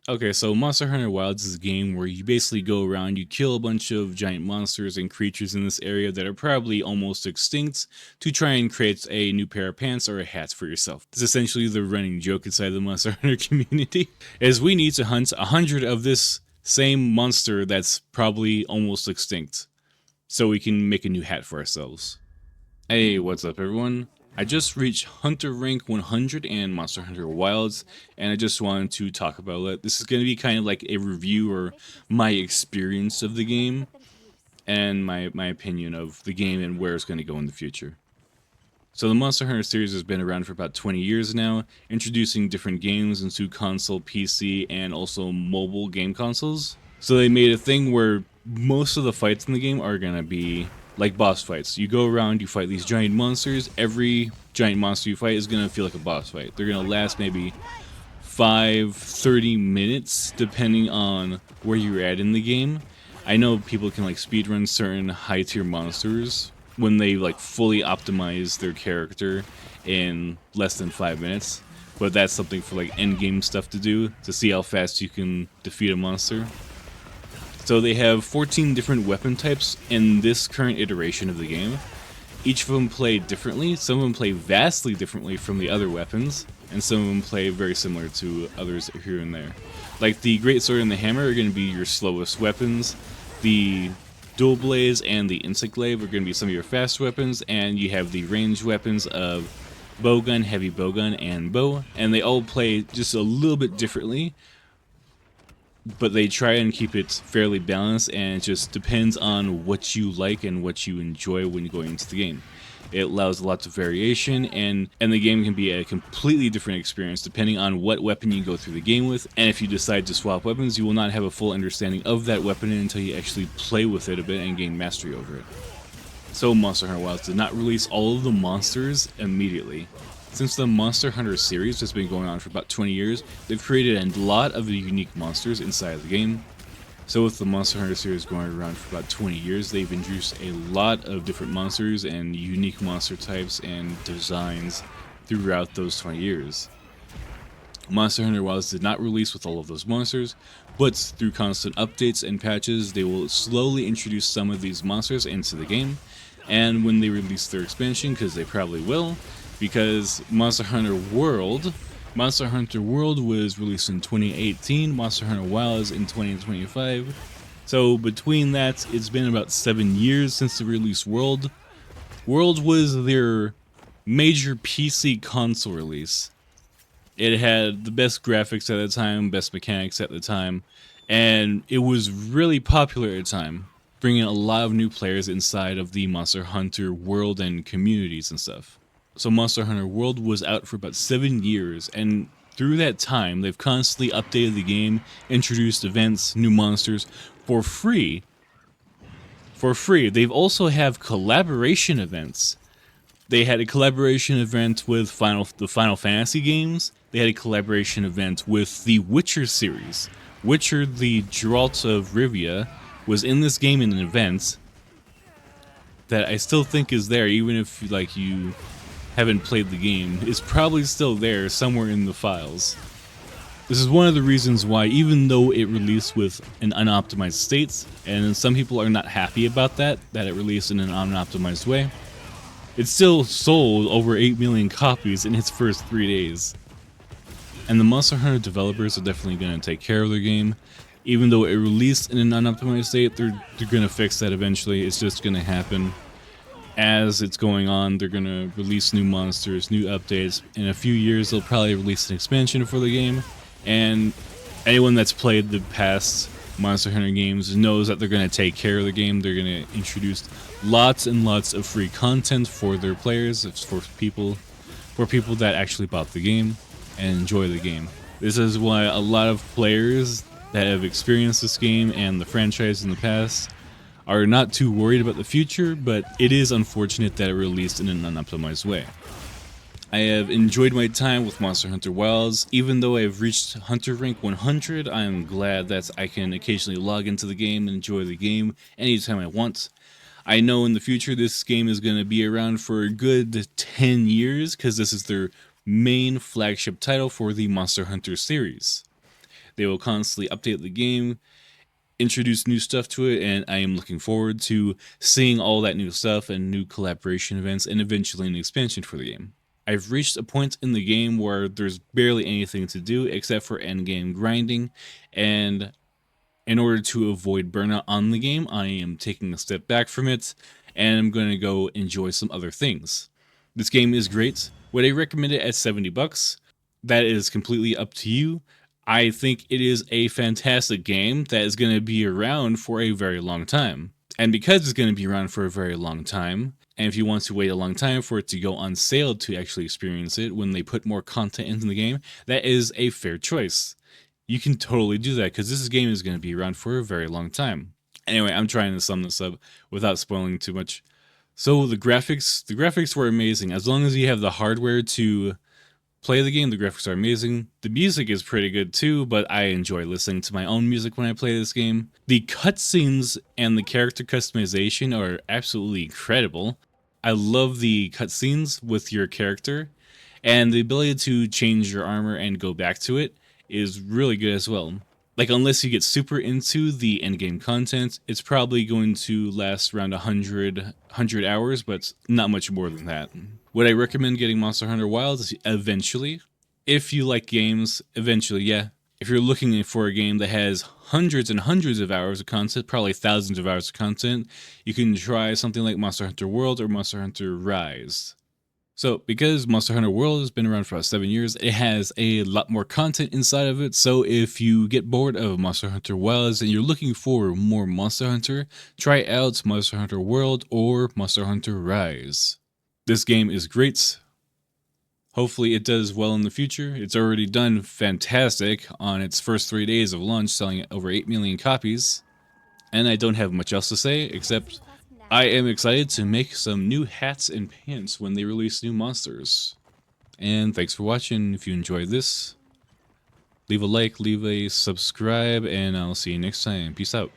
Okay, so Monster Hunter Wilds is a game where you basically go around, you kill a bunch of giant monsters and creatures in this area that are probably almost extinct to try and create a new pair of pants or a hat for yourself. It's essentially the running joke inside the Monster Hunter community, as we need to hunt 100 of this same monster that's probably almost extinct, so we can make a new hat for ourselves. Hey, what's up everyone? I just reached Hunter Rank 100 in Monster Hunter Wilds, and I just wanted to talk about it. This is going to be kind of like a review or my experience of the game and my opinion of the game and where it's going to go in the future. So the Monster Hunter series has been around for about 20 years now, introducing different games into console, PC, and also mobile game consoles. So they made a thing where most of the fights in the game are going to be like boss fights. You go around, you fight these giant monsters. Every giant monster you fight is going to feel like a boss fight. They're going to last maybe 30 minutes depending on where you're at in the game. I know people can like speedrun certain high tier monsters when they like fully optimize their character in less than 5 minutes, but that's something for like end game stuff to do to see how fast you can defeat a monster. So they have 14 different weapon types in this current iteration of the game. Each of them play differently. Some of them play vastly differently from the other weapons, and some of them play very similar to others here and there. Like the Great Sword and the Hammer are going to be your slowest weapons. The Dual Blaze and the Insect Glaive are going to be some of your fast weapons, and you have the ranged weapons of Bowgun, Heavy Bowgun, and Bow, and they all play just a little bit differently, but they try and keep it fairly balanced, and it just depends on what you like and what you enjoy when going into the game. It allows lots of variation, and the game can be a completely different experience depending on what weapon you go through the game with. And if you decide to swap weapons, you will not have a full understanding of that weapon until you actually play with it a bit and gain mastery over it. So Monster Hunter Wilds did not release all of the monsters immediately. Since the Monster Hunter series has been going on for about 20 years, they've created a lot of unique monsters inside of the game. So with the Monster Hunter series going around for about 20 years, they've introduced a lot of different monsters and unique monster types and designs throughout those 20 years. Monster Hunter Wilds did not release with all of those monsters, but through constant updates and patches, they will slowly introduce some of these monsters into the game. And when they release their expansion, because they probably will, because Monster Hunter World was released in 2018, Monster Hunter Wilds in 2025. So between that, it's been about 7 years since they released World. World was their major PC console release. It had the best graphics at the time, best mechanics at the time, and it was really popular at the time, bringing a lot of new players inside of the Monster Hunter world and communities and stuff. So Monster Hunter World was out for about 7 years, and through that time, they've constantly updated the game, introduced events, new monsters, for free. For free. They've also have collaboration events. They had a collaboration event with the Final Fantasy games. They had a collaboration event with the Witcher series. Witcher, the Geralt of Rivia, was in this game in an event that I still think is there, even if like you haven't played the game. It's probably still there somewhere in the files. This is one of the reasons why, even though it released with an unoptimized state, and some people are not happy about that it released in an unoptimized way, it still sold over 8 million copies in its first 3 days. And the Monster Hunter developers are definitely going to take care of their game. Even though it released in an unoptimized state, they're going to fix that eventually. It's just going to happen. As it's going on, they're going to release new monsters, new updates. In a few years, they'll probably release an expansion for the game. And anyone that's played the past Monster Hunter games knows that they're going to take care of the game. They're going to introduce lots and lots of free content for their players, for people that actually bought the game and enjoy the game. This is why a lot of players that have experienced this game and the franchise in the past are not too worried about the future, but it is unfortunate that it released in an unoptimized way. I have enjoyed my time with Monster Hunter Wilds. Even though I have reached Hunter Rank 100, I am glad that I can occasionally log into the game and enjoy the game anytime I want. I know in the future this game is going to be around for a good 10 years, because this is their main flagship title for the Monster Hunter series. They will constantly update the game, introduce new stuff to it, and I am looking forward to seeing all that new stuff and new collaboration events and eventually an expansion for the game. I've reached a point in the game where there's barely anything to do except for endgame grinding, and in order to avoid burnout on the game, I am taking a step back from it, and I'm going to go enjoy some other things. This game is great. Would I recommend it at $70? That is completely up to you. I think it is a fantastic game that is going to be around for a very long time. And because it's going to be around for a very long time, and if you want to wait a long time for it to go on sale to actually experience it when they put more content into the game, that is a fair choice. You can totally do that because this game is going to be around for a very long time. Anyway, I'm trying to sum this up without spoiling too much. So the graphics were amazing. As long as you have the hardware to play the game, the graphics are amazing. The music is pretty good too, but I enjoy listening to my own music when I play this game. The cutscenes and the character customization are absolutely incredible. I love the cutscenes with your character, and the ability to change your armor and go back to it is really good as well. Like, unless you get super into the endgame content, it's probably going to last around 100 hours, but not much more than that. Would I recommend getting Monster Hunter Wilds? Eventually. If you like games, eventually, yeah. If you're looking for a game that has hundreds and hundreds of hours of content, probably thousands of hours of content, you can try something like Monster Hunter World or Monster Hunter Rise. So, because Monster Hunter World has been around for about 7 years, it has a lot more content inside of it. So if you get bored of Monster Hunter Wilds and you're looking for more Monster Hunter, try out Monster Hunter World or Monster Hunter Rise. This game is great. Hopefully it does well in the future. It's already done fantastic on its first 3 days of launch, selling over 8 million copies. And I don't have much else to say, except I am excited to make some new hats and pants when they release new monsters. And thanks for watching. If you enjoyed this, leave a like, leave a subscribe, and I'll see you next time. Peace out.